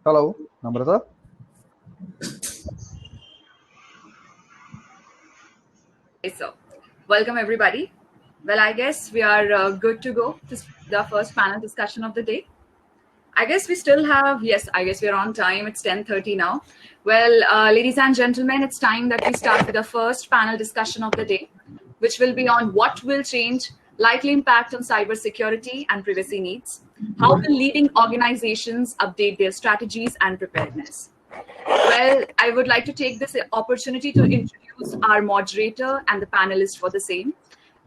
Hello, Namrata. Okay, so welcome everybody. Well, I guess we are good to go. This is the first panel discussion of the day. I guess we still have, yes, I guess we're on time. It's 10:30 now. Well, ladies and gentlemen, it's time that we start with the first panel discussion of the day, which will be on what will change, likely impact on cybersecurity and privacy needs. How will leading organizations update their strategies and preparedness? Well, I would like to take this opportunity to introduce our moderator and the panelists for the same.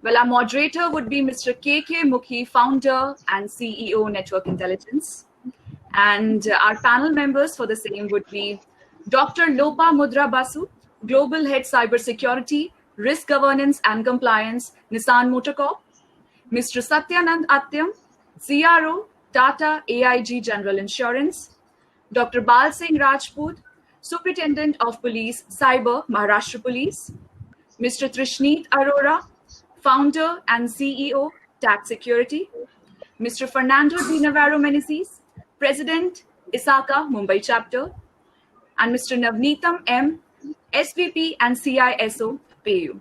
Well, our moderator would be Mr. KK Mukhi, founder and CEO, Network Intelligence. And our panel members for the same would be Dr. Lopa Mudra Basu, Global Head Cybersecurity, Risk Governance and Compliance, Nissan Motor Corp. Mr. Satyanand Atyam, CRO, Tata AIG General Insurance. Dr. Bal Singh Rajput, Superintendent of Police, Cyber, Maharashtra Police. Mr. Trishneet Arora, Founder and CEO, Tax Security. Mr. Fernando de Navarro Menezes, President, ISACA, Mumbai Chapter. And Mr. Navneetam M, SVP and CISO, PAU.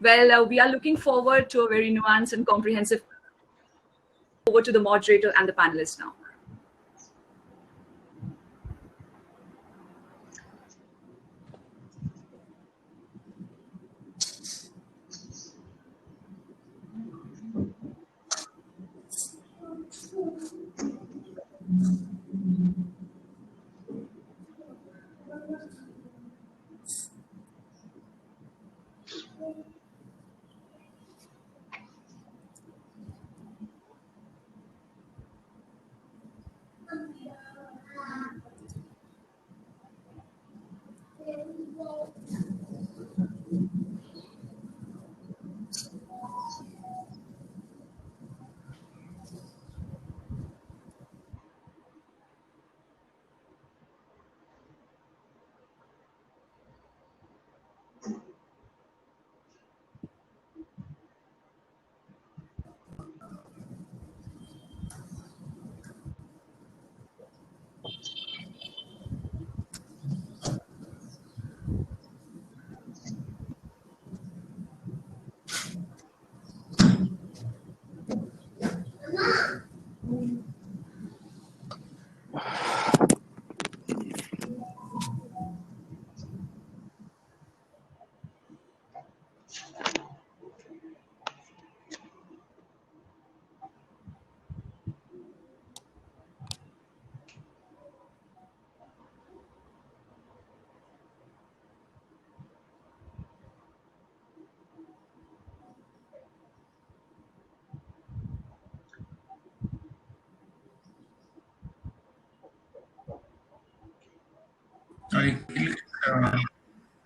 Well, we are looking forward to a very nuanced and comprehensive. Over to the moderator and the panelists now.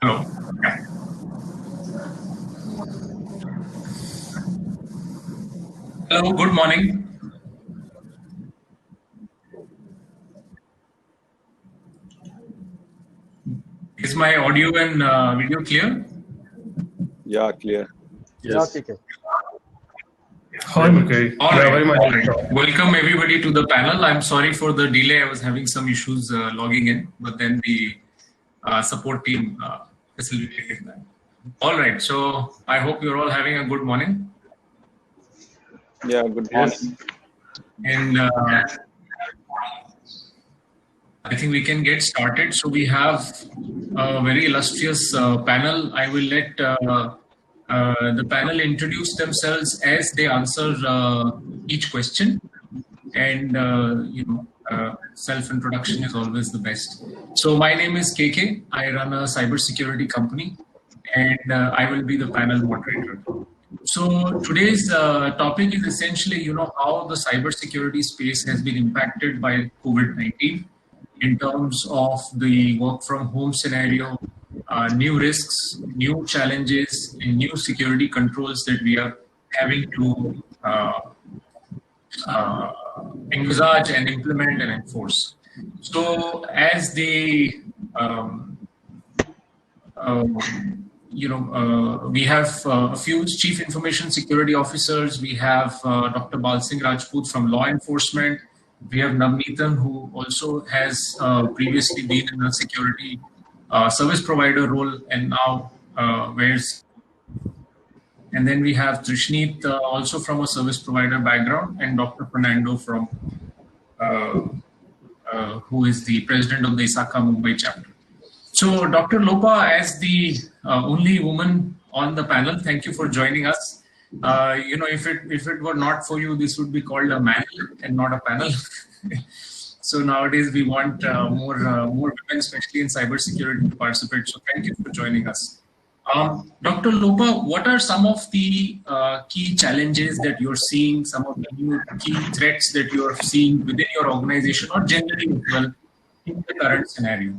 Hello. Hello, good morning. Is my audio and video clear? Yeah, clear. Yes. Yeah, okay. Okay. All right. Welcome everybody to the panel. I'm sorry for the delay. I was having some issues logging in, but then the support team facilitated that. All right. So I hope you're all having a good morning. Yeah, good morning. And I think we can get started. So we have a very illustrious panel. I will let the panel introduce themselves as they answer each question. And, self-introduction is always the best. So my name is KK. I run a cybersecurity company, and I will be the panel moderator. So today's topic is essentially, how the cybersecurity space has been impacted by COVID-19 in terms of the work from home scenario, new risks, new challenges, and new security controls that we are having to envisage and implement and enforce. So as the we have a few chief information security officers. We have Dr. Bal Singh Rajput from law enforcement. We have Navneetan, who also has previously been in a security service provider role and now wears. And then we have Trishneet, also from a service provider background, and Dr. Fernando from who is the president of the ISACA Mumbai chapter. So, Dr. Lopa, as the only woman on the panel, thank you for joining us. If it were not for you, this would be called a manel and not a panel. So nowadays we want more women, especially in cybersecurity, to participate. So thank you for joining us. Dr. Lopa, what are some of the key challenges that you're seeing, some of the new key threats that you're seeing within your organization or generally as well in the current scenario?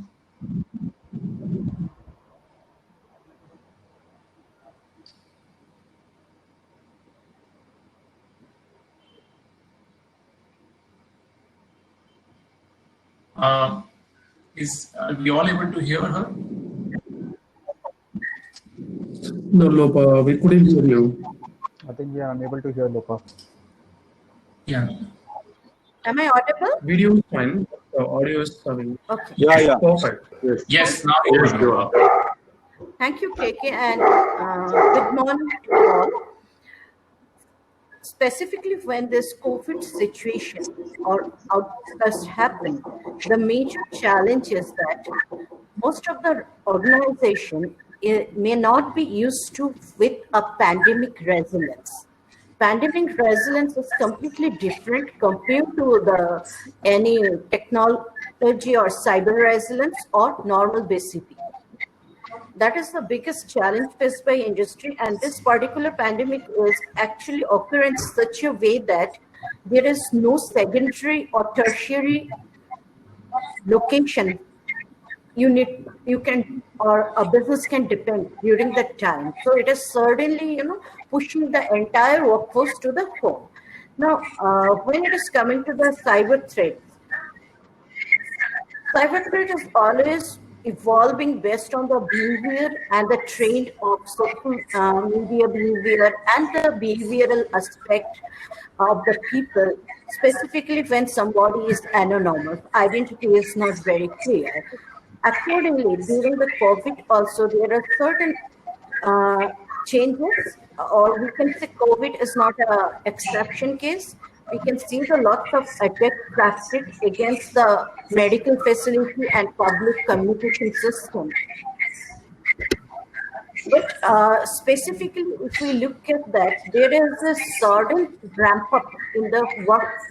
Are we all able to hear her? No, Lopa, we couldn't hear you. I think we are unable to hear Lopa. Yeah. Am I audible? Video is fine. The audio is coming. Okay. Yeah. Perfect. Yes, now you are. Thank you, KK, and good morning to all. Specifically, when this COVID situation or outburst happened, the major challenge is that most of the organization may not be used to with a pandemic resilience. Pandemic resilience is completely different compared to any technology or cyber resilience or normal BCP. That is the biggest challenge faced by industry, and this particular pandemic is actually occurring in such a way that there is no secondary or tertiary location you can or a business can depend during that time. So it is certainly pushing the entire workforce to the home. Now, when it is coming to the cyber threat is always evolving based on the behavior and the trend of social media behavior and the behavioral aspect of the people, specifically when somebody is anonymous, identity is not very clear. Accordingly, during the COVID also, there are certain changes, or we can say COVID is not an exception case. We can see the lots of attacks crafted against the medical facility and public communication system. But specifically, if we look at that, there is a sudden ramp up in the work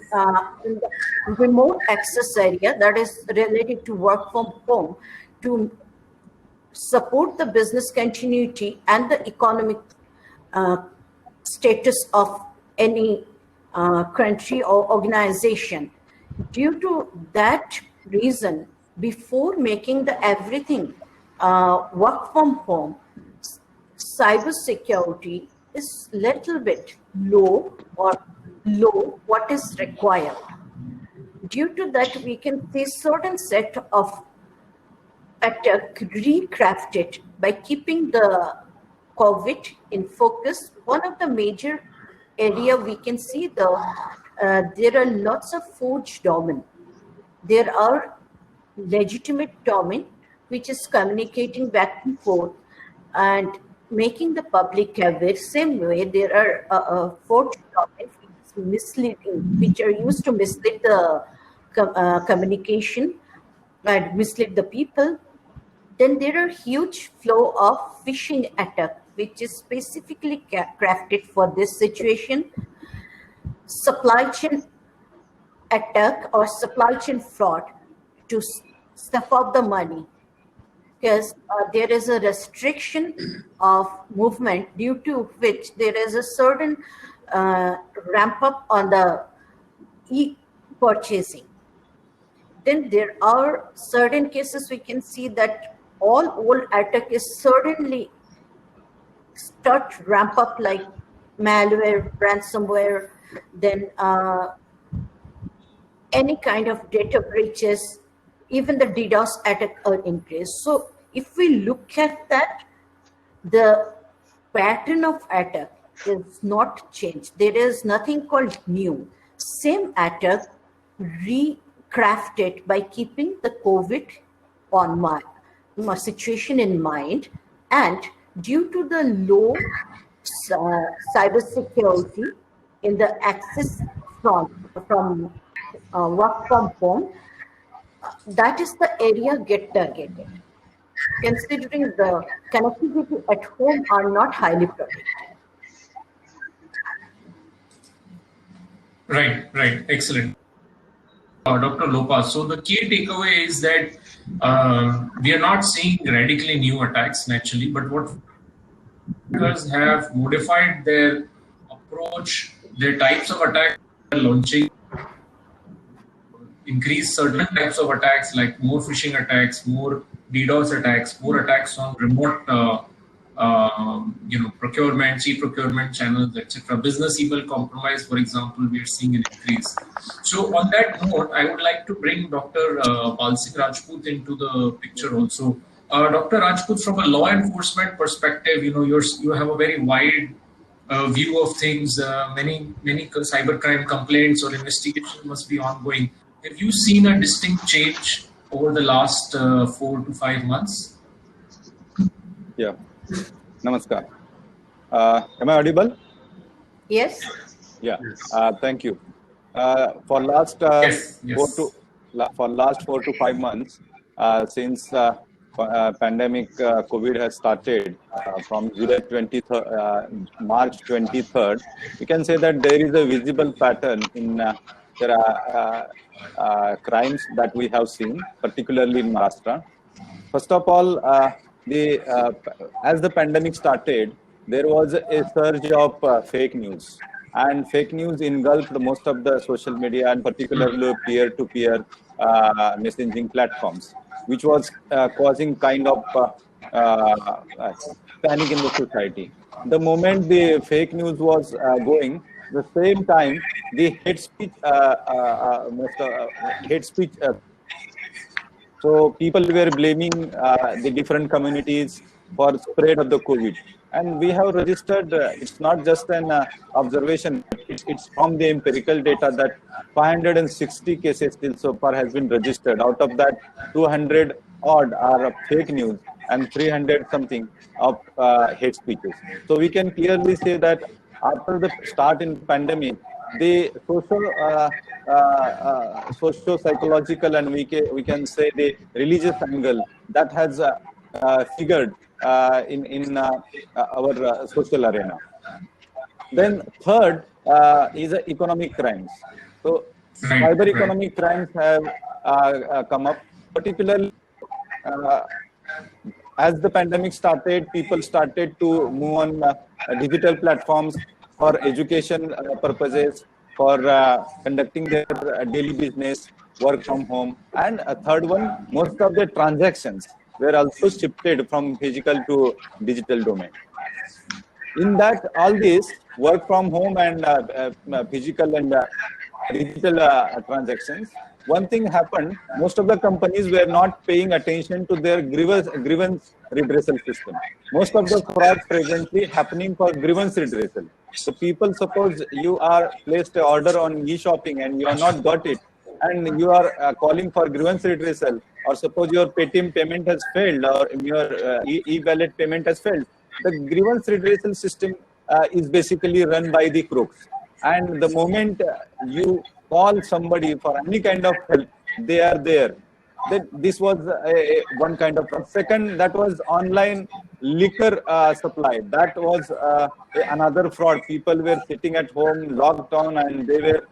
in the remote access area that is related to work from home to support the business continuity and the economic status of any country or organization. Due to that reason, before making the everything work from home, cyber security is little bit low what is required. Due to that, we can see certain set of attack recrafted by keeping the COVID in focus. One of the major area we can see there are lots of forged domain. There are legitimate domain which is communicating back and forth and making the public aware. Same way, there are forged domain which are used to mislead the communication and mislead the people. Then there are huge flow of phishing attack, which is specifically crafted for this situation. Supply chain attack or supply chain fraud to stuff up the money, because there is a restriction of movement due to which there is a certain ramp up on the e-purchasing. Then there are certain cases we can see that all old attack is certainly start ramp up like malware, ransomware, then any kind of data breaches, even the DDoS attack are increased. So if we look at that, the pattern of attack is not changed. There is nothing called new. Same attack recraft it by keeping the COVID on my situation in mind, and due to the low cybersecurity in the access from work from home, that is the area get targeted, considering the connectivity at home are not highly protected. Right. Excellent. Dr. Lopa. So the key takeaway is that we are not seeing radically new attacks naturally, but what hackers have modified their approach, their types of attacks they're launching, increase certain types of attacks like more phishing attacks, more DDoS attacks, more attacks on remote procurement, cheap procurement channels, etc. Business email compromise, for example, we are seeing an increase. So on that note, I would like to bring Dr. Palsing Rajput into the picture also. Dr. Rajput, from a law enforcement perspective, you have a very wide view of things. Many cybercrime complaints or investigations must be ongoing. Have you seen a distinct change over the last 4 to 5 months? Yeah. Namaskar. Am I audible? Yes. Yeah. Thank you. For last Yes. 4 to 5 months, since pandemic COVID has started from March 23rd, we can say that there is a visible pattern in there are crimes that we have seen, particularly in Maharashtra. First of all, as the pandemic started, there was a surge of fake news, and fake news engulfed most of the social media and particularly peer-to-peer messaging platforms, which was causing kind of panic in the society. The moment the fake news was going, the same time the hate speech. So people were blaming the different communities for spread of the COVID, and we have registered. It's not just an observation; it's from the empirical data that 560 cases till so far has been registered. Out of that, 200 odd are of fake news and 300 something of hate speeches. So we can clearly say that after the start in pandemic, the socio-psychological and we can say the religious angle that has figured in our social arena. Then third is economic crimes. So cyber economic crimes have come up, particularly as the pandemic started. People started to move on digital platforms for education purposes, for conducting their daily business, work from home. And a third one, most of the transactions were also shifted from physical to digital domain. In that, all this work from home and physical and digital transactions, one thing happened: most of the companies were not paying attention to their grievance redressal system. Most of the frauds presently happening for grievance redressal. So people, suppose you are placed an order on e-shopping and you have not got it, and you are calling for grievance redressal, or suppose your Paytm payment has failed, or your e-wallet payment has failed. The grievance redressal system is basically run by the crooks. And the moment you call somebody for any kind of help, they are there. This was one kind of. Second, that was online liquor supply. That was another fraud. People were sitting at home, locked down, and they were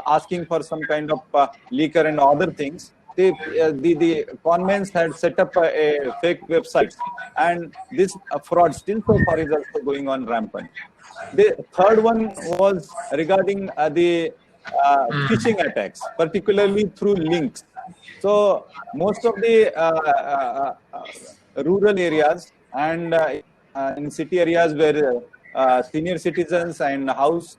asking for some kind of liquor and other things. The convents had set up a fake website, and this fraud still so far is also going on rampant. The third one was regarding the phishing attacks, particularly through links. So most of the rural areas and in city areas where senior citizens and house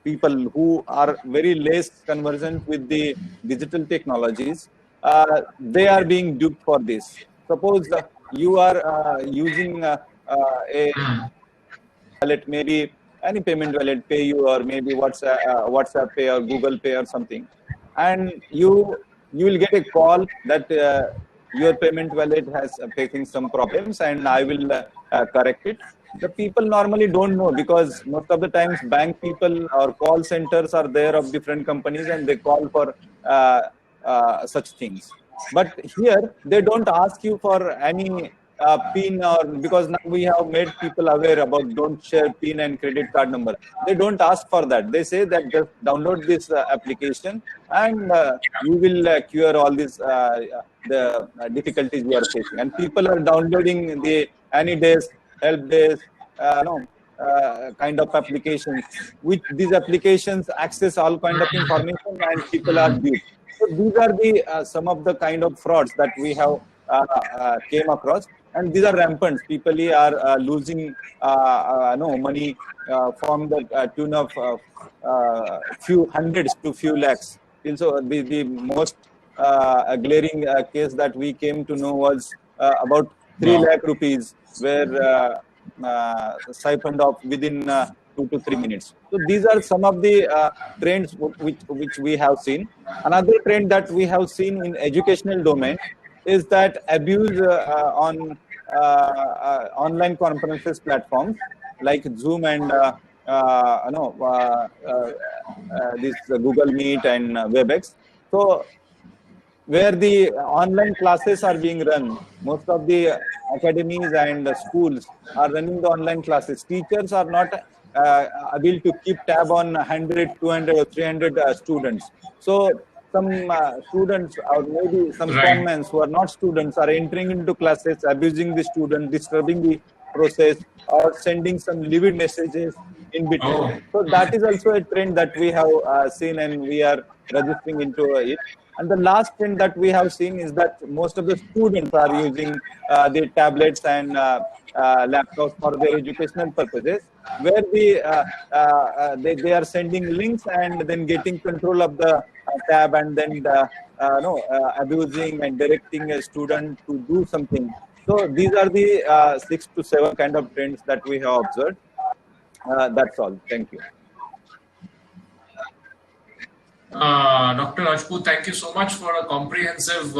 people who are very less conversant with the digital technologies, they are being duped for this. Suppose you are using a wallet, maybe any payment wallet, PayU, or maybe WhatsApp Pay or Google Pay or something, and you will get a call that your payment wallet has facing some problems, and I will correct it. The people normally don't know, because most of the times bank people or call centers are there of different companies, and they call for such things. But here they don't ask you for any PIN, or because now we have made people aware about don't share PIN and credit card number. They don't ask for that. They say that just download this application, and you will cure all these the difficulties you are facing. And people are downloading the AnyDesk, Helpdesk, kind of applications. With these applications access all kind of information, and people are duped. So these are the some of the kind of frauds that we have came across, and these are rampant. People are losing money from the tune of few hundreds to few lakhs. And so the most glaring case that we came to know was about 3 lakh rupees were siphoned off within 2 to 3 minutes. So these are some of the trends which we have seen. Another trend that we have seen in educational domain is that abuse on online conferences platforms like Zoom and this Google Meet and WebEx. So where the online classes are being run, most of the academies and schools are running the online classes. Teachers are not able to keep tab on 100, 200 or 300 students. So some students, or maybe some conmen who are not students, are entering into classes, abusing the student, disturbing the process, or sending some livid messages in between. So that is also a trend that we have seen, and we are registering into it. And the last trend that we have seen is that most of the students are using their tablets and laptops for their educational purposes, where they are sending links and then getting control of the tab, and then abusing and directing a student to do something. So these are the 6 to 7 kind of trends that we have observed. That's all. Thank you. Dr. Rajput, thank you so much for a comprehensive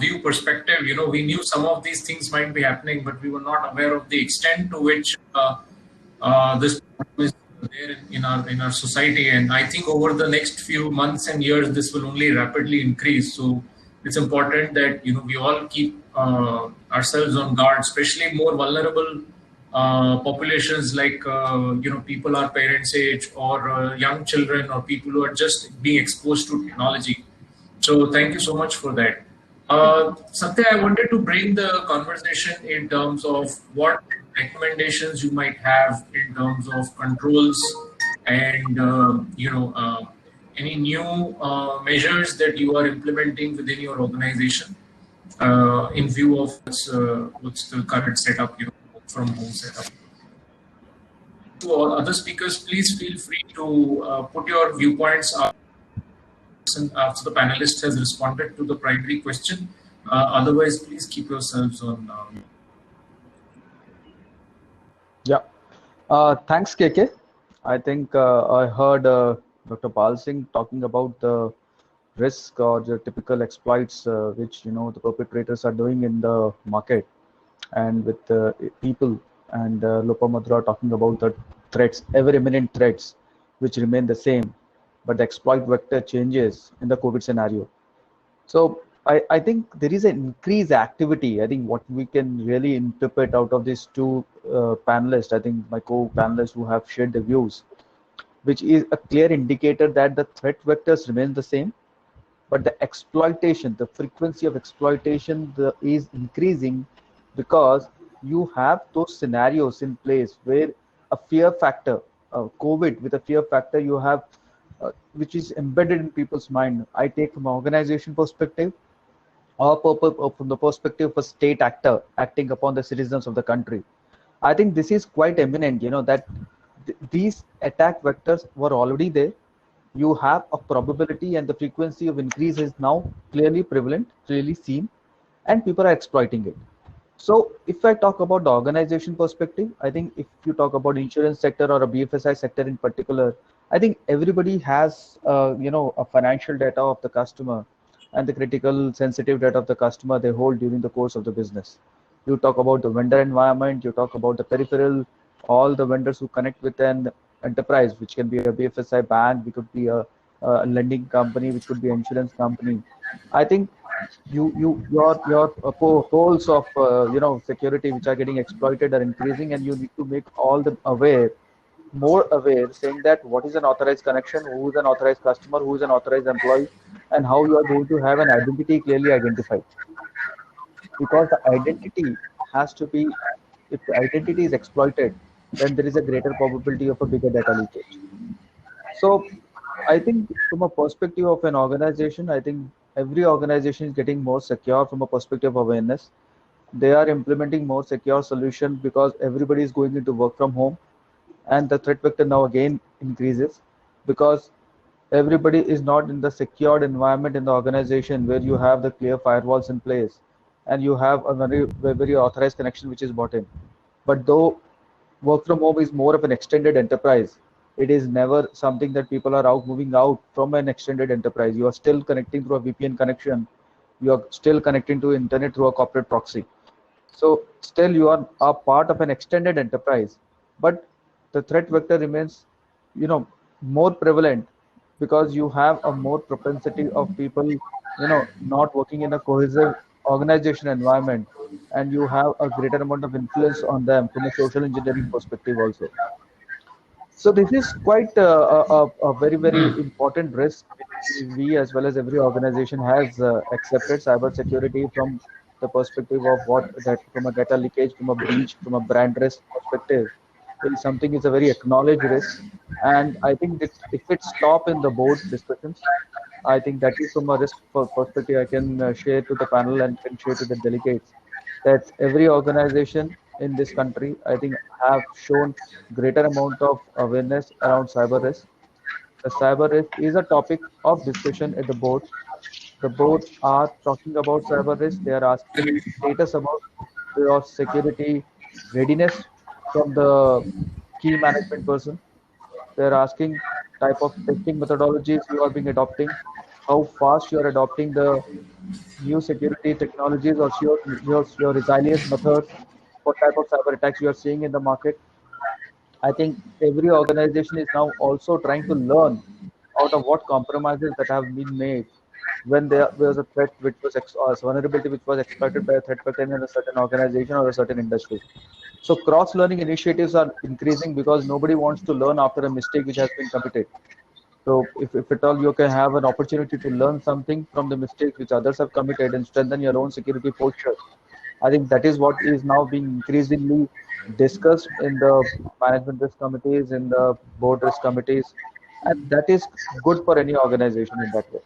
view perspective. We knew some of these things might be happening, but we were not aware of the extent to which this is there in our society. And I think over the next few months and years, this will only rapidly increase. So it's important that we all keep ourselves on guard, especially more vulnerable populations like people our parents' age, or young children, or people who are just being exposed to technology. So thank you so much for that. Satya, I wanted to bring the conversation in terms of what recommendations you might have in terms of controls and any new measures that you are implementing within your organization in view of what's the current setup, from home setup. To all other speakers, please feel free to put your viewpoints up after the panelist has responded to the primary question. Otherwise, please keep yourselves on. Thanks, KK. I think I heard Dr. Pal Singh talking about the risk or the typical exploits which the perpetrators are doing in the market and with people, and Lopamudra's talking about the threats, ever imminent threats, which remain the same, but the exploit vector changes in the COVID scenario. So I think there is an increased activity. I think what we can really interpret out of these two panelists, I think my co-panelists who have shared their views, which is a clear indicator that the threat vectors remain the same, but the exploitation, the frequency of exploitation is increasing, because you have those scenarios in place where a fear factor, COVID with a fear factor you have, which is embedded in people's mind. I take from an organization perspective, or from the perspective of a state actor acting upon the citizens of the country. I think this is quite eminent, that these attack vectors were already there. You have a probability, and the frequency of increase is now clearly prevalent, clearly seen, and people are exploiting it. So if I talk about the organization perspective, I think if you talk about insurance sector or a BFSI sector in particular, I think everybody has a financial data of the customer and the critical sensitive data of the customer they hold during the course of the business. You talk about the vendor environment, you talk about the peripheral, all the vendors who connect with an enterprise, which can be a BFSI bank, it could be a lending company, which could be an insurance company. I think your holes of security which are getting exploited are increasing, and you need to make all them aware, more aware, saying that what is an authorized connection, who is an authorized customer, who is an authorized employee, and how you are going to have an identity clearly identified. Because the identity has to be, if the identity is exploited, then there is a greater probability of a bigger data leakage. So I think from a perspective of an organization, I think every organization is getting more secure from a perspective of awareness. They are implementing more secure solutions because everybody is going into work from home, and the threat vector now again increases because everybody is not in the secured environment in the organization where you have the clear firewalls in place and you have a very authorized connection which is bought in. But though work from home is more of an extended enterprise, it is never something that people are out moving out from an extended enterprise. You are still connecting through a VPN connection. You are still connecting to internet through a corporate proxy. So still you are a part of an extended enterprise, but the threat vector remains, more prevalent because you have a more propensity of people, not working in a cohesive organization environment, and you have a greater amount of influence on them from a social engineering perspective also. So this is quite a very, very important risk which we as well as every organization has accepted cybersecurity from the perspective of what that from a data leakage, from a breach, from a brand risk perspective is something is a very acknowledged risk. And I think that if it stop in the board discussions, I think that is from a risk perspective I can share to the panel and can share to the delegates that every organization in this country, I think, have shown greater amount of awareness around cyber risk. The cyber risk is a topic of discussion at the board. The board are talking about cyber risk. They are asking status about your security readiness from the key management person. They're asking type of testing methodologies you are being adopting, how fast you are adopting the new security technologies or your resilience methods, what type of cyber attacks you are seeing in the market. I think every organization is now also trying to learn out of what compromises that have been made when there was a threat which was or vulnerability which was exploited by a threat vector in a certain organization or a certain industry. So cross-learning initiatives are increasing because nobody wants to learn after a mistake which has been committed. So if at all you can have an opportunity to learn something from the mistakes which others have committed and strengthen your own security posture, I think that is what is now being increasingly discussed in the management risk committees, in the board risk committees, and that is good for any organization in that way.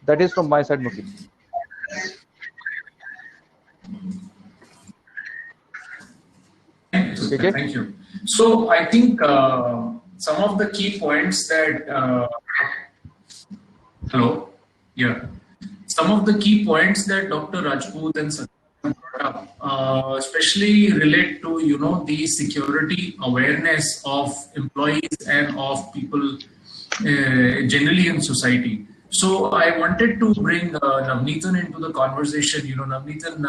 That is from my side, Mukhi. Okay. Thank you. So I think some of the key points that hello, yeah, some of the key points that Dr. Rajput and Satya brought up, especially relate to the security awareness of employees and of people generally in society. So I wanted to bring Navneetan into the conversation. Navneetan,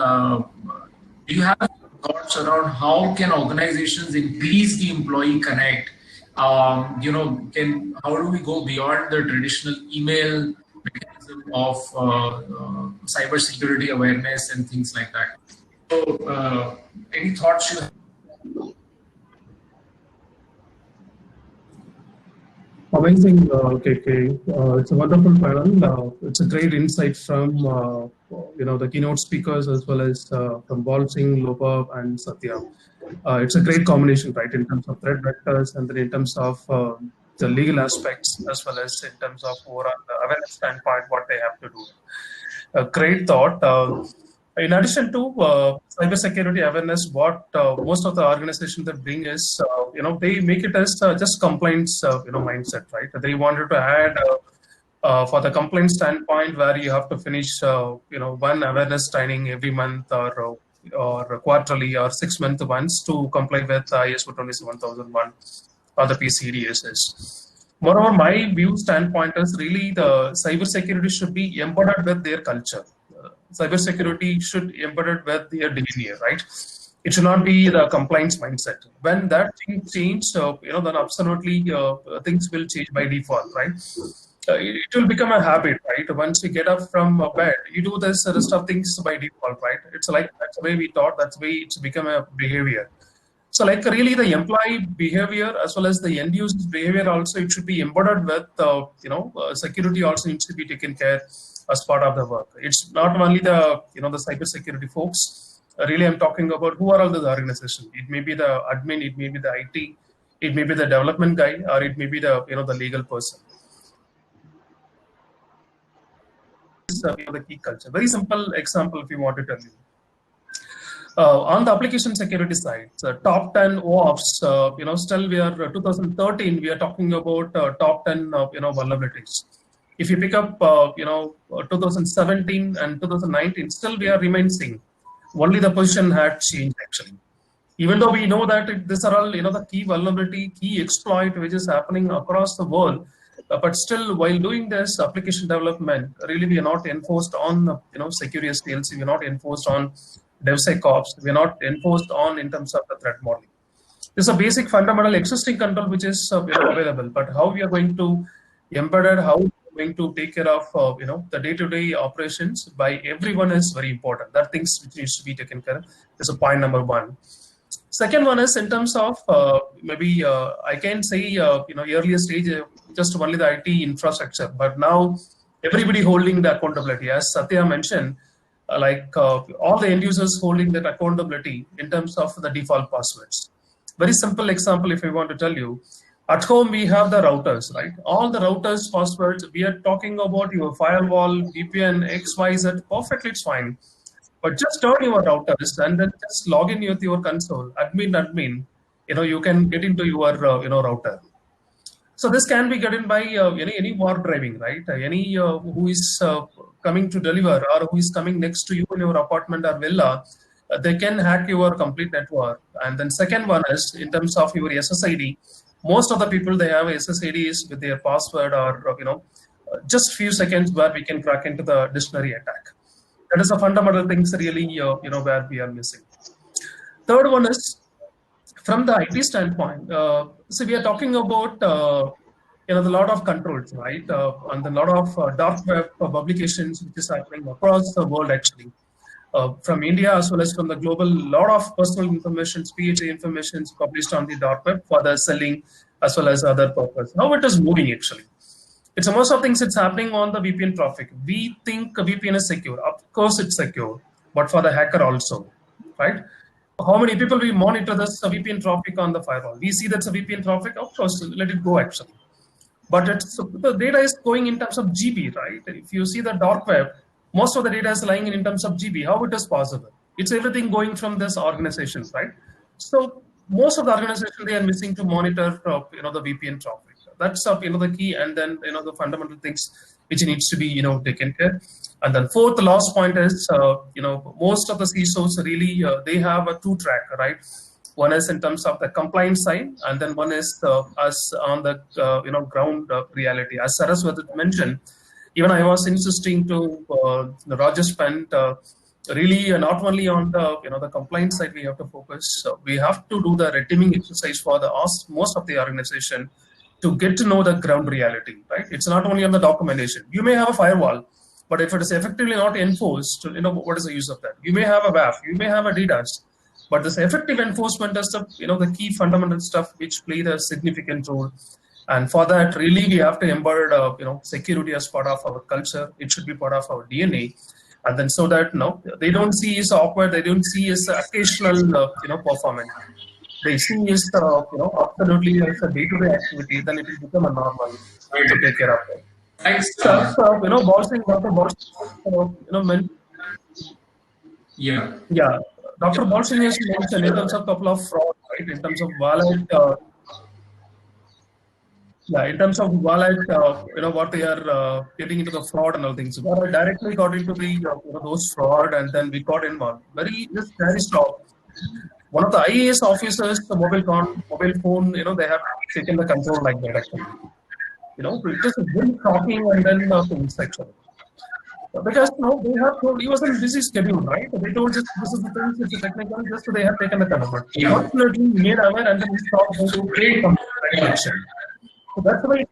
do you have thoughts around how can organizations increase the employee connect? How do we go beyond the traditional email mechanism of cybersecurity awareness and things like that? So, any thoughts you have? Amazing, KK. It's a wonderful panel. It's a great insight from the keynote speakers as well as from Bal Singh, Lopa, and Satya. It's a great combination, right, in terms of threat vectors and then in terms of the legal aspects as well as in terms of overall the awareness standpoint, what they have to do. A great thought. In addition to cybersecurity awareness, what most of the organizations that bring is, they make it as just complaints, mindset, right? They wanted to add for the complaint standpoint where you have to finish, one awareness training every month or, or quarterly or 6 months once to comply with ISO 27001 or the PCDSS. Moreover, my view standpoint is really the cybersecurity should be embedded with their culture. Cybersecurity should be embedded with their DNA, right? It should not be the compliance mindset. When that thing changes, then absolutely things will change by default, right? It will become a habit, right? Once you get up from bed, you do this rest of things by default, right? It's like that's the way we thought, that's the way it's become a behavior. So like really the employee behavior as well as the end user's behavior also, it should be embedded with, security also needs to be taken care as part of the work. It's not only the, the cybersecurity folks. Really, I'm talking about who are all the organizations. It may be the admin, it may be the IT, it may be the development guy, or it may be the, the legal person. This is the key culture. Very simple example if you want to tell you. On the application security side, top 10 OAuths, still we are 2013, we are talking about top 10, vulnerabilities. If you pick up, 2017 and 2019, still we are remaining. Only the position had changed actually. Even though we know that these are all, the key vulnerability, key exploit, which is happening across the world, but still while doing this application development, really we are not enforced on, security SDLC, we are not enforced on DevSecOps, we are not enforced on in terms of the threat modeling. This is a basic fundamental existing control which is available, but how we are going to embed it, how we are going to take care of the day-to-day operations by everyone is very important. That things which needs to be taken care of is a point number one. Second one is in terms of I can say earlier stage just only the IT infrastructure, but now everybody holding the accountability. As Satya mentioned, all the end users holding that accountability in terms of the default passwords. Very simple example if I want to tell you, at home we have the routers, right? All the routers passwords, we are talking about your firewall, VPN, XYZ, perfectly it's fine. But just turn your routers and then just log in with your console, admin, you can get into your, router. So this can be gotten by any war driving, right? Any who is coming to deliver or who is coming next to you in your apartment or villa, they can hack your complete network. And then second one is in terms of your SSID. Most of the people, they have SSIDs with their password or, just few seconds where we can crack into the dictionary attack. That is a fundamental things really, where we are missing. Third one is from the IT standpoint. So we are talking about, the lot of controls, right? And a lot of dark web publications which is happening across the world actually. From India as well as from the global, lot of personal information, PHA information published on the dark web for the selling as well as other purpose. How it is moving actually. It's most of things it's happening on the VPN traffic. We think a VPN is secure. Of course it's secure, but for the hacker also, right? How many people we monitor this VPN traffic on the firewall? We see that's a VPN traffic, of course, let it go actually. But the data is going in terms of GB, right? If you see the dark web, most of the data is lying in terms of GB. How it is possible? It's everything going from this organization, right? So most of the organization, they are missing to monitor, the VPN traffic. That's the key, and then the fundamental things which needs to be taken care. And then fourth, the last point is most of the CISOs really they have a two track, right? One is in terms of the compliance side, and then one is us on the ground reality. As Saraswati mentioned, even I was insisting to Rajesh spent really not only on the the compliance side we have to focus. We have to do the red teaming exercise for most of the organization to get to know the ground reality, right? It's not only on the documentation. You may have a firewall, but if it is effectively not enforced, what is the use of that? You may have a WAF, you may have a DDoS, but this effective enforcement is the key fundamental stuff which play the significant role. And for that, really, we have to embed, security as part of our culture. It should be part of our DNA. And then so that, they don't see as awkward, they don't see as occasional, performance. They see is, absolutely as a day-to-day activity, then it will become a normal to take care of it. Thanks. Dr. Bolsing, Yeah. Yeah. Dr. Bolsing has mentioned in terms of couple of fraud, right? In terms of wallet. Yeah, in terms of wallet, what they are getting into the fraud and all things. But I directly got into the those fraud, and then we got involved. Just very stop. One of the IAS officers, the mobile phone, they have taken the control like that actually. It is very shocking, and then things actually. Because they have told he was on a busy schedule, right? They told just this is the things, it's a technical, just they have taken the control. Yeah. Unfortunately, made aware and then we stopped So great. action. So that's why.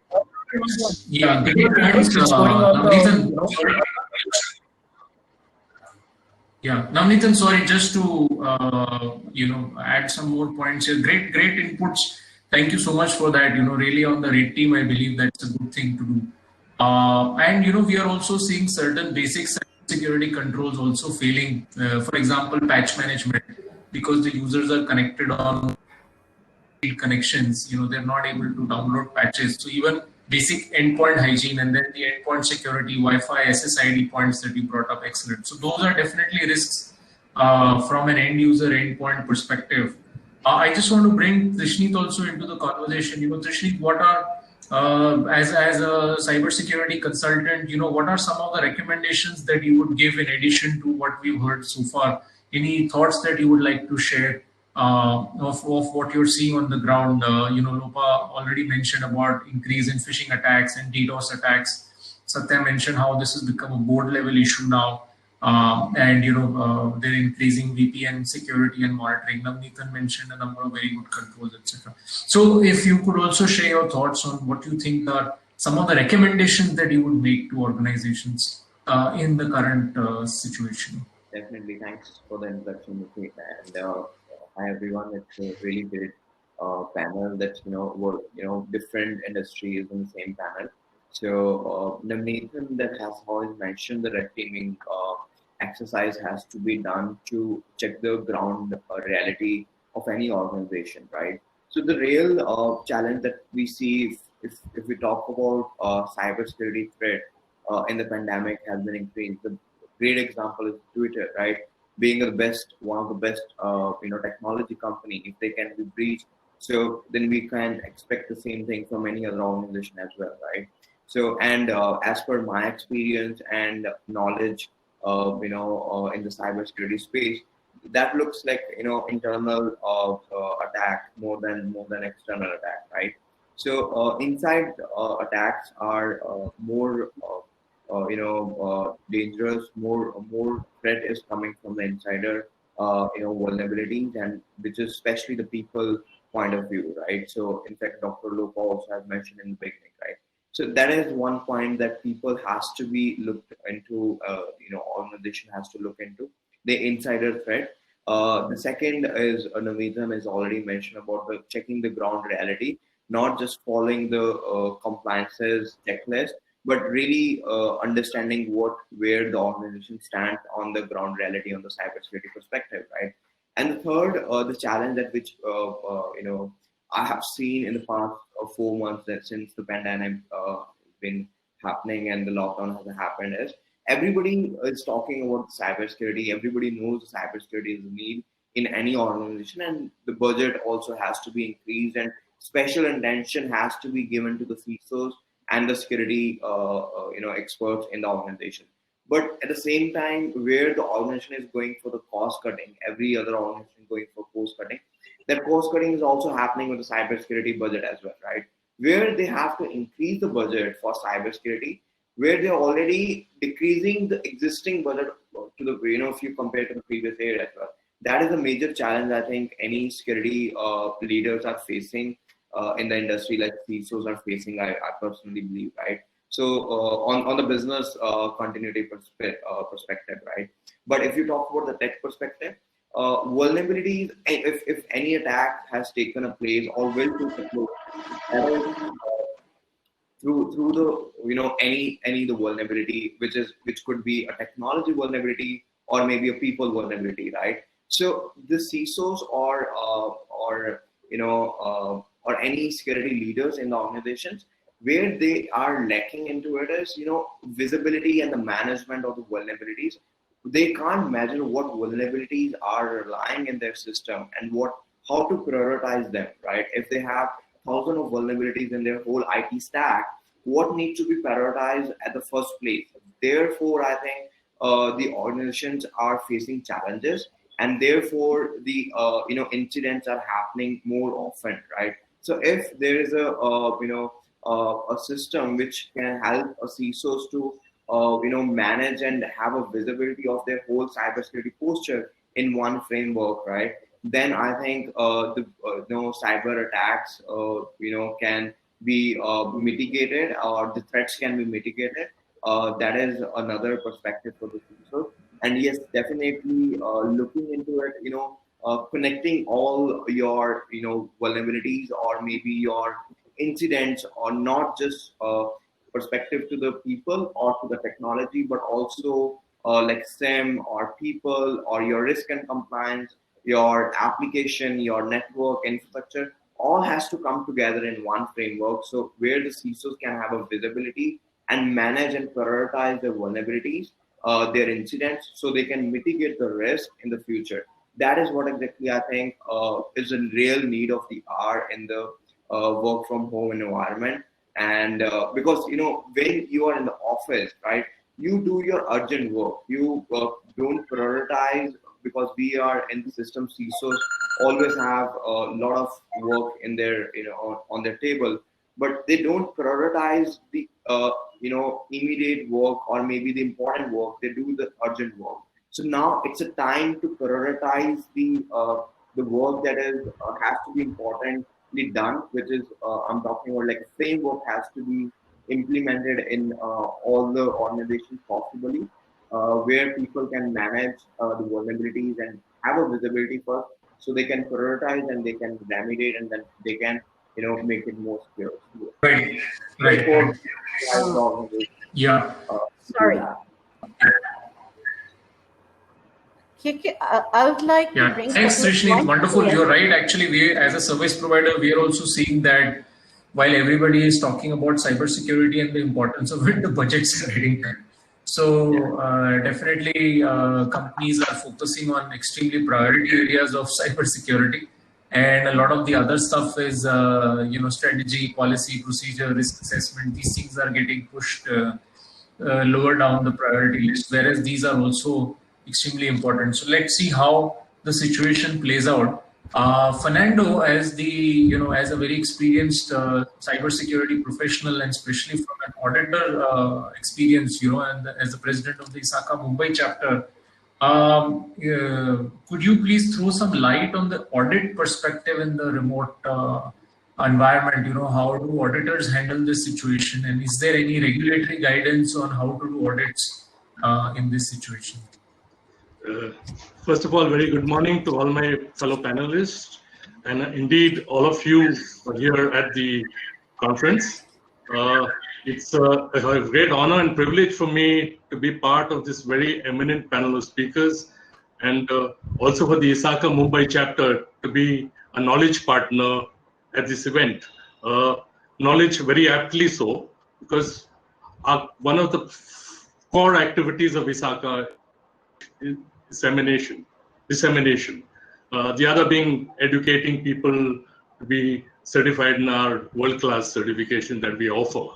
Yeah, great points. It's going on Yeah, Navneethan, sorry, just to add some more points here. Great inputs. Thank you so much for that. Really on the red team, I believe that's a good thing to do. And we are also seeing certain basic security controls also failing. For example, patch management, because the users are connected on connections. They're not able to download patches. So even basic endpoint hygiene and then the endpoint security, Wi-Fi, SSID points that you brought up, excellent. So those are definitely risks from an end user endpoint perspective. I just want to bring Trishneet also into the conversation. Trishneet, what are as a cybersecurity consultant, what are some of the recommendations that you would give in addition to what we've heard so far? Any thoughts that you would like to share of what you're seeing on the ground? Lopa already mentioned about increase in phishing attacks and DDoS attacks. Satya mentioned how this has become a board level issue now. And they're increasing VPN security and monitoring. Navneethan mentioned a number of very good controls, etc. So if you could also share your thoughts on what you think are some of the recommendations that you would make to organizations in the current situation. Definitely, thanks for the introduction, Nikhil. And hi everyone. It's a really great panel that different industries in the same panel. So Navneethan that has always mentioned the red teaming exercise has to be done to check the ground reality of any organization, right? So the real challenge that we see if we talk about cybersecurity threat in the pandemic has been increased. The great example is Twitter, right? Being one of the best technology company, if they can be breached, so then we can expect the same thing from any other organization as well, right? So, and as per my experience and knowledge, in the cybersecurity space, that looks like internal attack more than external attack, right? So inside attacks are more dangerous. More threat is coming from the insider vulnerabilities, and which is especially the people point of view, right? So in fact, Dr. Lopa also has mentioned in the beginning, right? So that is one point that people has to be looked into. Organization has to look into the insider threat. The second is Navneethan has already mentioned about the checking the ground reality, not just following the compliances checklist, but really understanding where the organization stands on the ground reality on the cybersecurity perspective, right? And the third, the challenge that which I have seen in the past 4 months that since the pandemic been happening and the lockdown has happened is everybody is talking about cybersecurity. Everybody knows cybersecurity is a need in any organization, and the budget also has to be increased, and special attention has to be given to the CISOs and the security experts in the organization. But at the same time, where the organization is going for the cost cutting, every other organization is going for cost cutting. That cost cutting is also happening with the cybersecurity budget as well, right? Where they have to increase the budget for cybersecurity, where they're already decreasing the existing budget to the if you compare to the previous year as well. That is a major challenge I think any security leaders are facing in the industry, like CISOs are facing. I personally believe, right? So on the business continuity perspective, right? But if you talk about the tech perspective, vulnerabilities, if any attack has taken a place or will take a place, through the any the vulnerability, which could be a technology vulnerability or maybe a people vulnerability, right? So the CISOs or any security leaders in the organizations, where they are lacking into it is visibility and the management of the vulnerabilities. They can't measure what vulnerabilities are lying in their system and how to prioritize them, right? If they have thousands of vulnerabilities in their whole IT stack, what needs to be prioritized at the first place. Therefore, I think the organizations are facing challenges, and therefore the incidents are happening more often, right? So if there is a system which can help a CISOs to manage and have a visibility of their whole cybersecurity posture in one framework, right? Then I think the cyber attacks can be mitigated, or the threats can be mitigated. That is another perspective for the future. And yes, definitely looking into it, connecting all your vulnerabilities or maybe your incidents, or not just perspective to the people or to the technology, but also like SIM or people or your risk and compliance, your application, your network infrastructure, all has to come together in one framework. So where the CISOs can have a visibility and manage and prioritize their vulnerabilities, their incidents, so they can mitigate the risk in the future. That is what exactly I think is a real need of the hour in the work from home environment. And because when you are in the office, right, you do your urgent work. You don't prioritize, because we are in the system. CISOs always have a lot of work in their on their table, but they don't prioritize the immediate work or maybe the important work. They do the urgent work. So now it's a time to prioritize the work that is has to be importantly done, which is I'm talking about like a framework has to be implemented in all the organizations possibly, where people can manage the vulnerabilities and have a visibility first, so they can prioritize and they can remediate, and then they can make it more secure. Right. Right. Yeah. Sorry. I would like to bring. Thanks, Srishni. Wonderful. You're right. Actually, we as a service provider, we are also seeing that while everybody is talking about cybersecurity and the importance of it, the budgets are getting cut. So definitely, companies are focusing on extremely priority areas of cybersecurity, and a lot of the other stuff is strategy, policy, procedure, risk assessment. These things are getting pushed lower down the priority list, whereas these are also extremely important. So let's see how the situation plays out. Fernando, as as a very experienced cybersecurity professional, and especially from an auditor experience, and as the president of the ISACA Mumbai chapter, could you please throw some light on the audit perspective in the remote environment? How do auditors handle this situation, and is there any regulatory guidance on how to do audits in this situation? First of all, very good morning to all my fellow panelists, and indeed all of you here at the conference. It's a great honor and privilege for me to be part of this very eminent panel of speakers, and also for the ISACA Mumbai chapter to be a knowledge partner at this event. Knowledge very aptly so, because one of the core activities of ISACA is dissemination. The other being educating people to be certified in our world-class certification that we offer.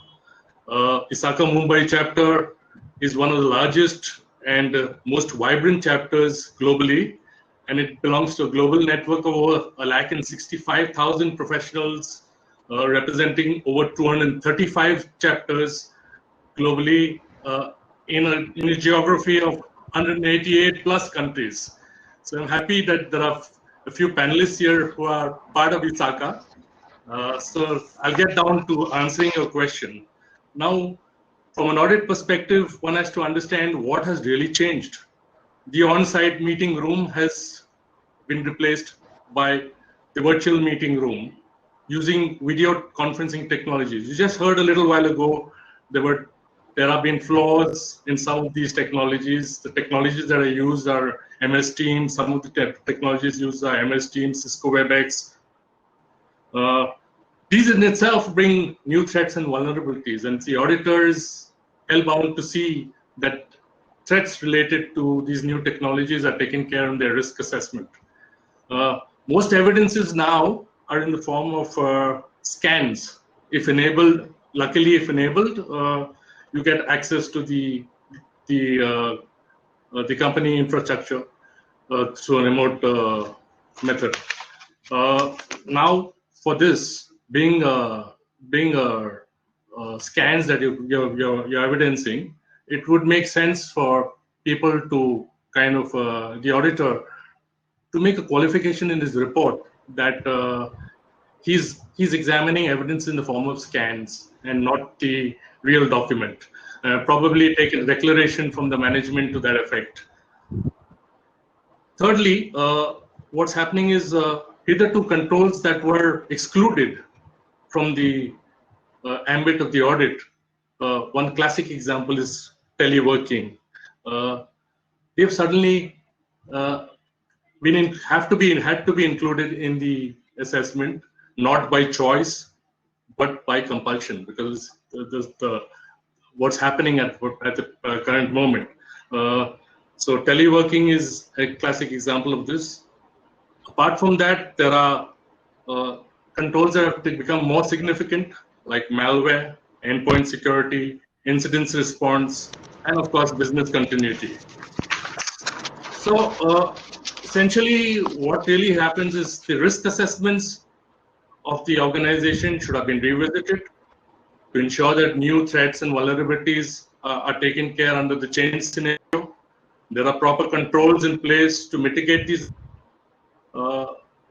ISACA Mumbai chapter is one of the largest and most vibrant chapters globally, and it belongs to a global network of over 165,000 professionals, representing over 235 chapters globally in a geography of 188 plus countries. So I'm happy that there are a few panelists here who are part of ISACA. So I'll get down to answering your question. Now, from an audit perspective, one has to understand what has really changed. The on-site meeting room has been replaced by the virtual meeting room using video conferencing technologies. You just heard a little while ago there have been flaws in some of these technologies. The technologies that are used are MS Teams. Some of the technologies used are MS Teams, Cisco WebEx. These in itself bring new threats and vulnerabilities, and the auditors hellbound to see that threats related to these new technologies are taken care of in their risk assessment. Most evidences now are in the form of scans, if enabled, luckily if enabled, you get access to the company infrastructure through a remote method. Now, for this being scans that you're evidencing, it would make sense for people to kind of the auditor to make a qualification in his report that he's examining evidence in the form of scans and not the real document. Probably take a declaration from the management to that effect. Thirdly, what's happening is hitherto controls that were excluded from the ambit of the audit. One classic example is teleworking. They've suddenly had to be included in the assessment, not by choice, but by compulsion, because what's happening at the current moment. So teleworking is a classic example of this. Apart from that, there are controls that have become more significant, like malware, endpoint security, incident response, and of course, business continuity. So essentially, what really happens is the risk assessments of the organization should have been revisited to ensure that new threats and vulnerabilities are taken care under the change scenario. There are proper controls in place to mitigate these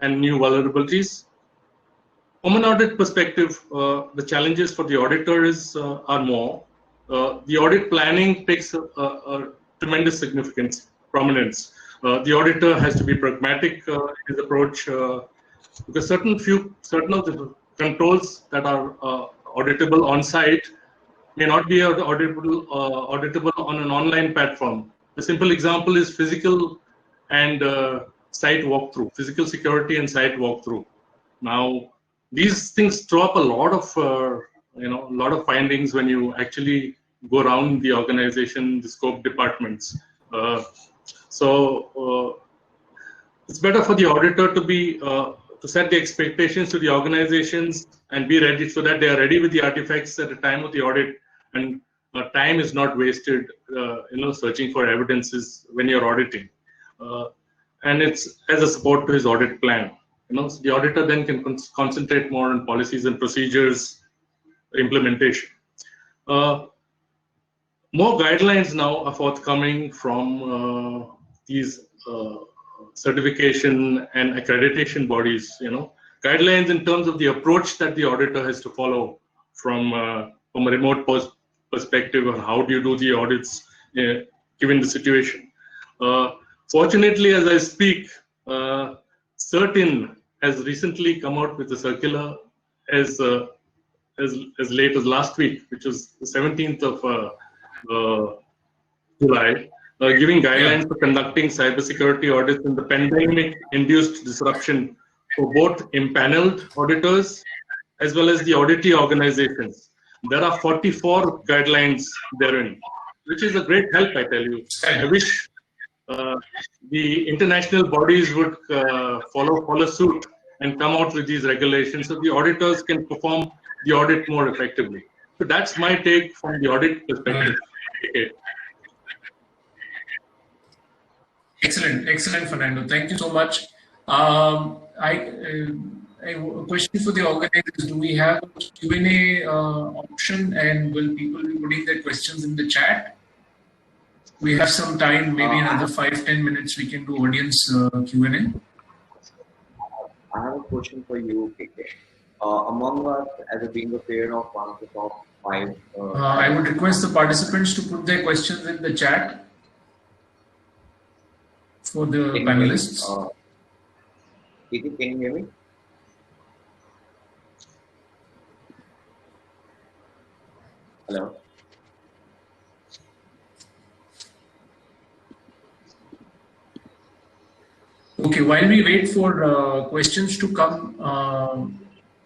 and new vulnerabilities. From an audit perspective, the challenges for the auditor are more. The audit planning takes a tremendous prominence. The auditor has to be pragmatic in his approach because certain of the controls that are auditable on site may not be auditable on an online platform. The simple example is physical and site walkthrough, physical security and site walkthrough. Now, these things throw up a lot of findings when you actually go around the organization, the scope departments. So it's better for the auditor to set the expectations to the organizations and be ready so that they are ready with the artifacts at the time of the audit, and time is not wasted, searching for evidences when you're auditing. And it's as a support to his audit plan. So the auditor then can concentrate more on policies and procedures implementation. More guidelines now are forthcoming from these certification and accreditation bodies. Guidelines in terms of the approach that the auditor has to follow from a remote perspective on how do you do the audits given the situation. Fortunately, as I speak, CERT-In has recently come out with a circular as late as last week, which was the 17th of July, giving guidelines for conducting cybersecurity audits in the pandemic-induced disruption for both impaneled auditors as well as the auditee organizations. There are 44 guidelines therein, which is a great help, I tell you. I wish the international bodies would follow suit and come out with these regulations so the auditors can perform the audit more effectively. So that's my take from the audit perspective. Okay. Excellent, Fernando. Thank you so much. A question for the organizers: do we have a Q&A option, and will people be putting their questions in the chat? We have some time, maybe another 5-10 minutes. We can do audience Q&A. I have a question for you, KK. Among us, as being a pair of one of the top 5, I would request the participants to put their questions in the chat for the panelists. KK, can you hear me? Hello. Okay, while we wait for questions to come,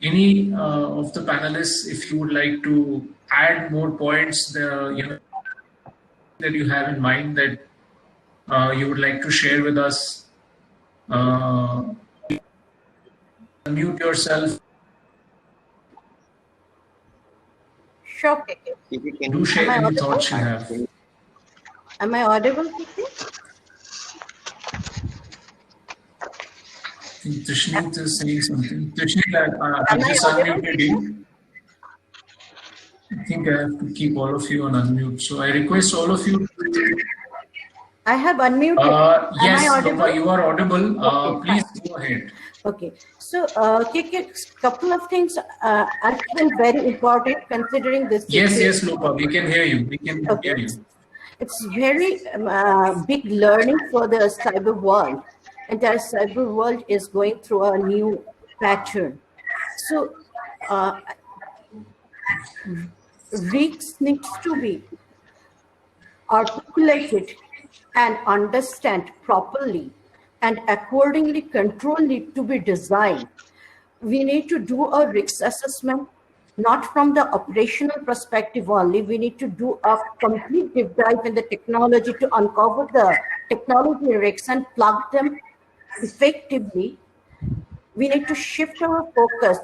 any of the panelists, if you would like to add more points, that you have in mind that you would like to share with us, unmute yourself Sure, KK. Do share Am I any thoughts you audible? have. Am I audible, KK? I think Trishneet is saying something. Trishneet, I Am I just audible, unmuted KK? you. I think I have to keep all of you on unmute. So I request all of you. I have unmuted. Am I Yes, audible? Lopa, you are audible. Okay, Please fine. go ahead. Okay, so KK, couple of things I feel very important considering this Yes, situation. Lopa, we can hear you. We can hear Okay, you. it's very big learning for the cyber world. Entire cyber world is going through a new pattern. So risks needs to be articulated and understand properly, and accordingly control need to be designed. We need to do a risk assessment, not from the operational perspective only. We need to do a complete deep dive in the technology to uncover the technology risks and plug them effectively. We need to shift our focus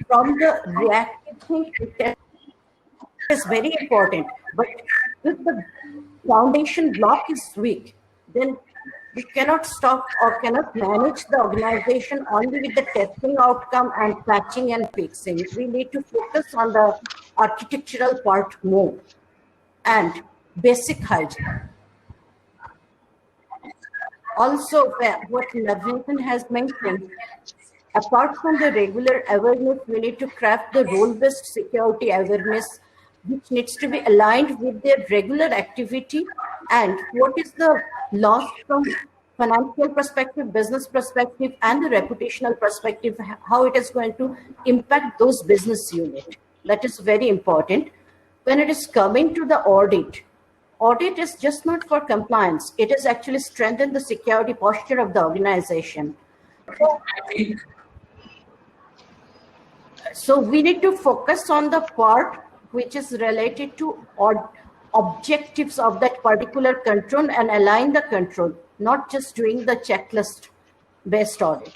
from the reactive thing to test. Is very important. But if the foundation block is weak, then we cannot stop or cannot manage the organization only with the testing outcome and patching and fixing. We need to focus on the architectural part more and basic hygiene. Also, what Navneet has mentioned, apart from the regular awareness, we need to craft the role-based security awareness, which needs to be aligned with their regular activity and what is the loss from financial perspective, business perspective, and the reputational perspective, how it is going to impact those business units. That is very important. When it is coming to the audit is just not for compliance. It is actually strengthen the security posture of the organization. So we need to focus on the part which is related to objectives of that particular control and align the control, not just doing the checklist based audit.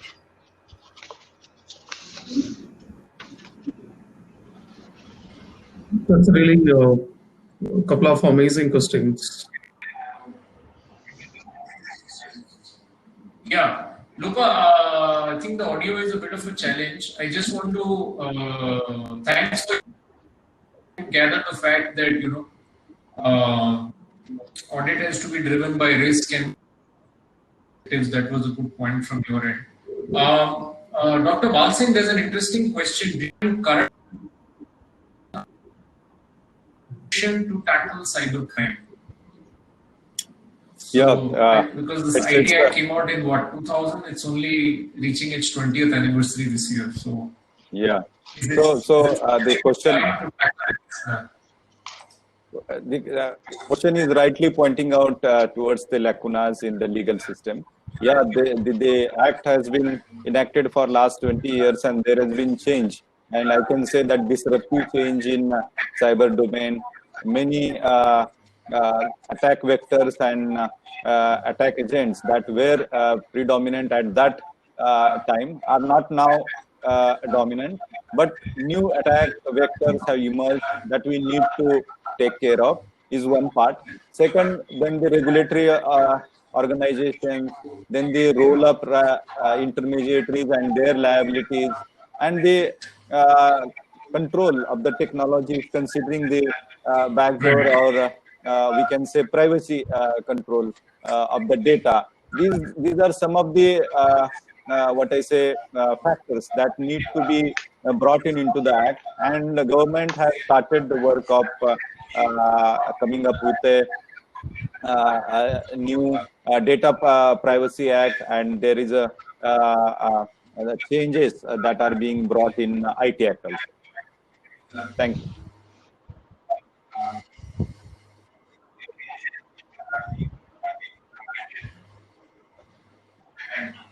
That's really a couple of amazing questions. Yeah. Luca, I think the audio is a bit of a challenge. I just want to thanks for gather the fact that audit has to be driven by risk and that was a good point from your end. Dr. Balsingh, there's an interesting question. Current to tackle cybercrime. Yeah, because this idea came out in 2000. It's only reaching its 20th anniversary this year. So yeah. So the question. The question is rightly pointing out towards the lacunas in the legal system. Yeah, the act has been enacted for last 20 years and there has been change. And I can say that disruptive change in cyber domain, many attack vectors and attack agents that were predominant at that time are not now dominant, but new attack vectors have emerged that we need to take care of is one part. Second, then the regulatory organizations, then the roll-up intermediaries and their liabilities, and the control of the technology considering the backdoor or we can say privacy control of the data. These are some of the factors that need to be brought into the act, and the government has started the work of coming up with a new data privacy act, and there is a changes that are being brought in IT Act also. Thank you.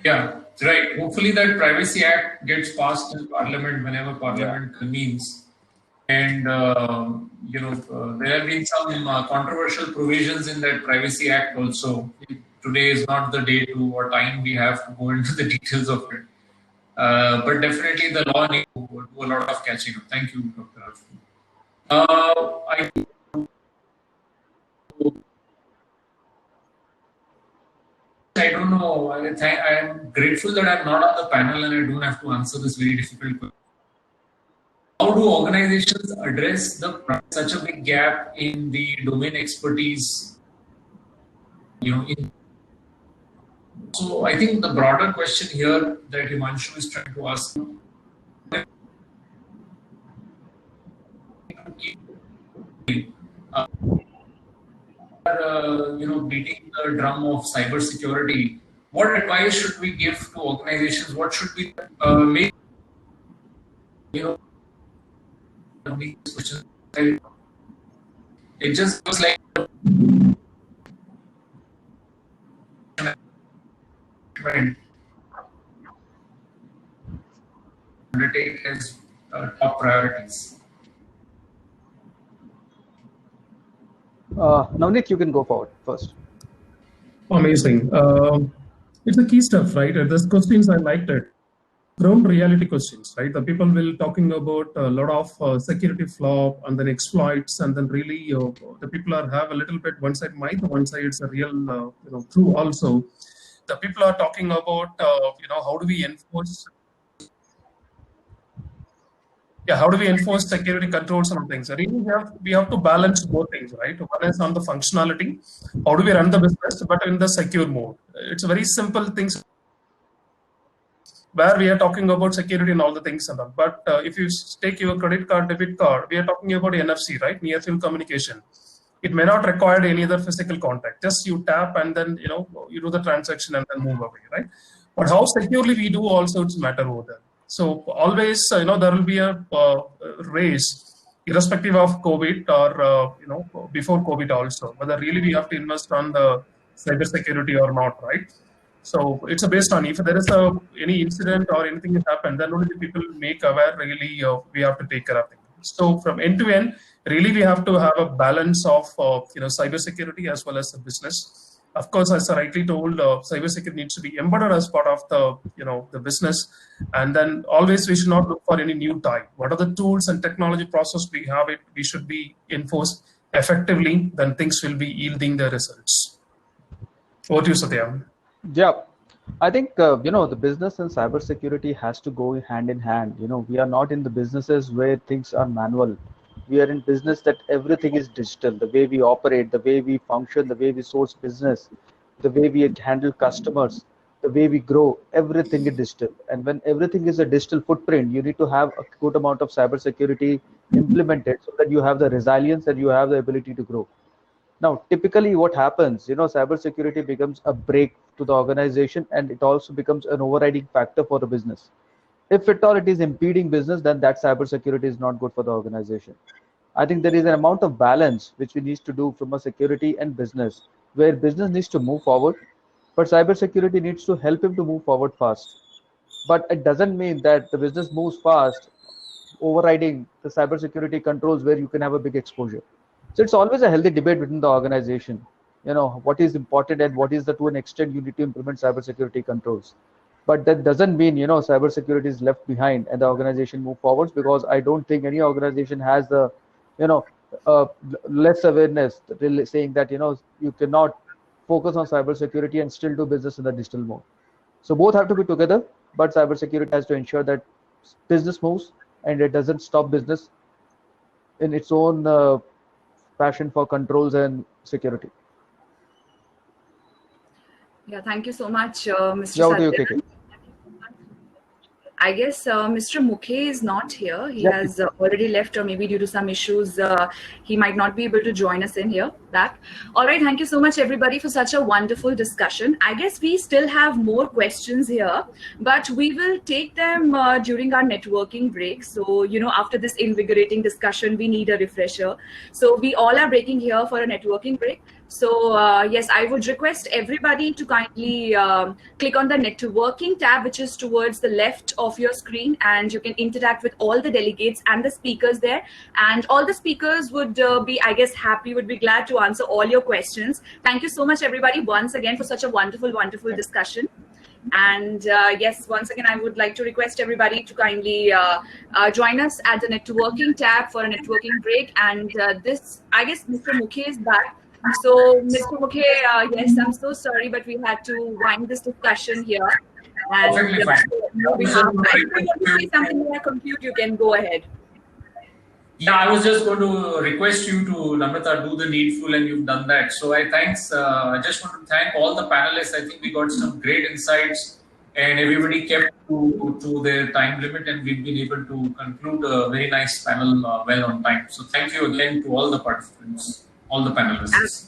Yeah, right. Hopefully that Privacy Act gets passed in Parliament whenever Parliament convenes. And, there have been some controversial provisions in that Privacy Act also. Today is not the day to or time we have to go into the details of it. But definitely the law needs to do a lot of catching up. Thank you, Dr. Arjun. I don't know. I am grateful that I'm not on the panel and I don't have to answer this very difficult question. How do organizations address such a big gap in the domain expertise? So I think the broader question here that Himanshu is trying to ask, beating the drum of cybersecurity. What advice should we give to organizations? What should we make? These questions. It just goes like undertake as top priorities. Navneet, you can go forward first. Amazing. It's a key stuff, right? Those questions, I liked it. Ground reality questions, right? The people will talking about a lot of security flaw and then exploits, and then really the people have a little bit one side myth, one side it's a real true also. The people are talking about how do we enforce how do we enforce security controls and things. Really we have to balance both things, right? One is on the functionality, how do we run the business, but in the secure mode. It's very simple things where we are talking about security and all the things and all. But if you take your credit card, debit card, we are talking about NFC, right? Near field communication. It may not require any other physical contact. Just you tap and then you do the transaction and then move away, right? But how securely we do also it's a matter over there. So always there will be a race, irrespective of COVID or before COVID also, whether really we have to invest on the cyber security or not, right? So it's based on if there is any incident or anything that happened, then only the people make aware really we have to take care of it. So from end to end, really we have to have a balance of cyber security as well as the business. Of course, as I rightly told, cybersecurity needs to be embedded as part of the business, and then always we should not look for any new type. What are the tools and technology process we have? We should be enforced effectively. Then things will be yielding the results. Over to you, Satya. Yeah, I think the business and cybersecurity has to go hand in hand. We are not in the businesses where things are manual. We are in business that everything is digital. The way we operate, the way we function, the way we source business, the way we handle customers, the way we grow, everything is digital. And when everything is a digital footprint, you need to have a good amount of cybersecurity implemented so that you have the resilience and you have the ability to grow. Now, typically what happens, cybersecurity becomes a break to the organization, and it also becomes an overriding factor for the business. If at all it is impeding business, then that cybersecurity is not good for the organization. I think there is an amount of balance which we need to do from a security and business, where business needs to move forward, but cybersecurity needs to help him to move forward fast. But it doesn't mean that the business moves fast, overriding the cybersecurity controls where you can have a big exposure. So it's always a healthy debate within the organization. What is important and what is to an extent you need to implement cybersecurity controls. But that doesn't mean, cybersecurity is left behind and the organization move forwards, because I don't think any organization has the, less awareness saying that, you cannot focus on cybersecurity and still do business in the digital mode. So both have to be together, but cybersecurity has to ensure that business moves and it doesn't stop business in its own passion for controls and security. Yeah, thank you so much, Mr. Satya. I guess Mr. Mukhe is not here. He has already left, or maybe due to some issues, he might not be able to join us in here back. All right, thank you so much, everybody, for such a wonderful discussion. I guess we still have more questions here, but we will take them during our networking break. So, after this invigorating discussion, we need a refresher. So we all are breaking here for a networking break. So yes, I would request everybody to kindly click on the networking tab, which is towards the left of your screen, and you can interact with all the delegates and the speakers there. And all the speakers would be, I guess, would be glad to answer all your questions. Thank you so much, everybody, once again for such a wonderful, wonderful discussion. And yes, once again, I would like to request everybody to kindly join us at the networking tab for a networking break. And this, I guess, Mr. Mukhe is back. So, Mr. Mukhe, yes, I'm so sorry, but we had to wind this discussion here. And Perfectly fine. we have, if you want to say something more conclude, you can go ahead. Yeah, I was just going to request you to, Namrata, do the needful, and you've done that. So I just want to thank all the panelists. I think we got some great insights, and everybody kept to their time limit, and we've been able to conclude a very nice panel well on time. So thank you again to all the participants, all the panelists.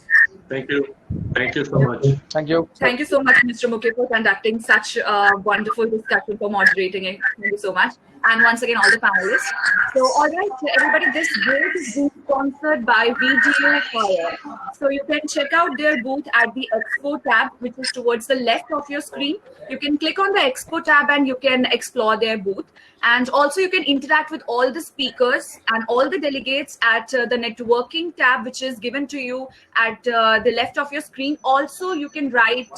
Thank you. Thank you so much. Thank you. Thank you so much, Mr. Mukhe, for conducting such a wonderful discussion, for moderating it. Thank you so much. And once again, all the panelists. So, all right, everybody, this booth is being sponsored by VGO Fire. So, you can check out their booth at the Expo tab, which is towards the left of your screen. You can click on the Expo tab and you can explore their booth. And also, you can interact with all the speakers and all the delegates at the networking tab, which is given to you at the left of your screen. Also, you can write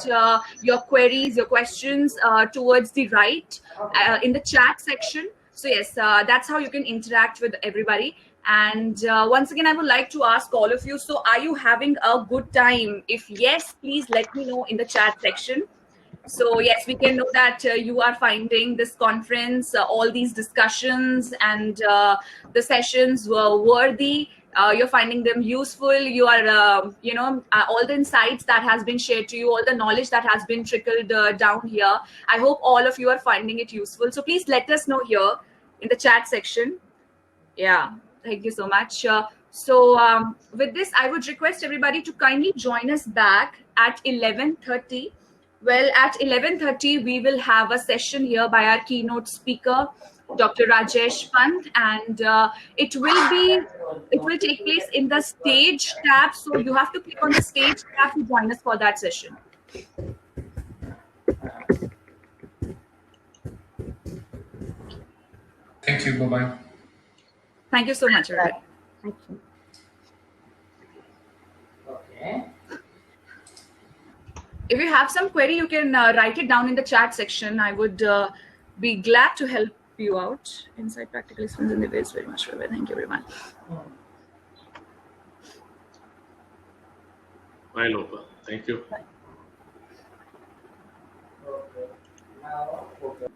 your queries, your questions towards the right in the chat section. So yes, that's how you can interact with everybody. And once again, I would like to ask all of you, so are you having a good time? If yes, please let me know in the chat section. So yes, we can know that you are finding this conference, all these discussions and the sessions were worthy. You're finding them useful. You are, all the insights that has been shared to you, all the knowledge that has been trickled down here. I hope all of you are finding it useful. So please let us know here in the chat section. Yeah, thank you so much. So with this, I would request everybody to kindly join us back at 11:30. Well, at 11:30, we will have a session here by our keynote speaker, Dr. Rajesh Pant, and it will take place in the stage tab. So you have to click on the stage tab to join us for that session. Thank you. Bye-bye. Thank you so much, everybody. Thank you. Okay. If you have some query, you can write it down in the chat section. I would be glad to help you out. Inside Practical Experience in the Ways very much. Thank you, everyone. Bye, Lopa. Thank you. Okay. Now, okay.